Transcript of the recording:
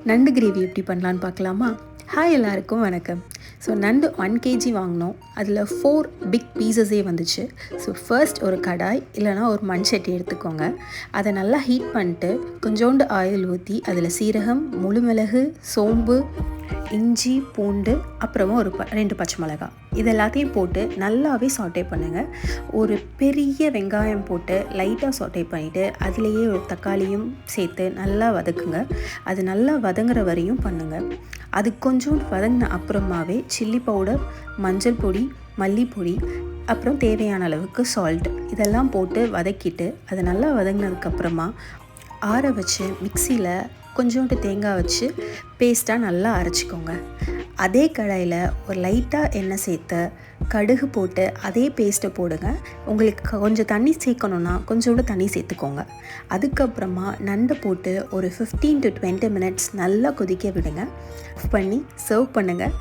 நண்டு கிரேவி எப்படி பண்ணலான்னு பார்க்கலாமா? ஹாய் எல்லாருக்கும் வணக்கம். ஸோ நண்டு 1 kg வாங்கினோம். அதில் 4 பிக் பீசஸே வந்துச்சு. ஸோ ஃபர்ஸ்ட் ஒரு கடாய் இல்லைனா ஒரு மண் சட்டி எடுத்துக்கோங்க. அதை நல்லா ஹீட் பண்ணிட்டு கொஞ்சோண்டு ஆயில் ஊற்றி அதில் சீரகம், முழு மிளகு, சோம்பு, இஞ்சி, பூண்டு, அப்புறமா ஒரு 2 பச்சை மிளகாய் இது எல்லாத்தையும் போட்டு நல்லாவே சாட்டே பண்ணுங்கள். ஒரு பெரிய வெங்காயம் போட்டு லைட்டாக சாட்டே பண்ணிவிட்டு அதுலேயே ஒரு தக்காளியும் சேர்த்து நல்லா வதக்குங்க. அது நல்லா வதங்குற வரையும் பண்ணுங்கள். அது கொஞ்சம் வதங்கின அப்புறமாவே சில்லி பவுடர், மஞ்சள் பொடி, மல்லிப்பொடி, அப்புறம் தேவையான அளவுக்கு சால்ட் இதெல்லாம் போட்டு வதக்கிட்டு அது நல்லா வதங்கினதுக்கப்புறமா ஆற வச்சு மிக்சியில் கொஞ்சோண்டு தேங்காய் வச்சு பேஸ்ட்டாக நல்லா அரைச்சிக்கோங்க. அதே கடாயில் ஒரு லைட்டாக எண்ணெய் சேர்த்து கடுகு போட்டு அதே பேஸ்ட்டை போடுங்க. உங்களுக்கு கொஞ்சம் தண்ணி சேர்க்கணுன்னா கொஞ்சோண்டு தண்ணி சேர்த்துக்கோங்க. அதுக்கப்புறமா நண்டு போட்டு ஒரு 15 to 20 minutes நல்லா கொதிக்க விடுங்க. ஆஃப் பண்ணி சர்வ் பண்ணுங்கள்.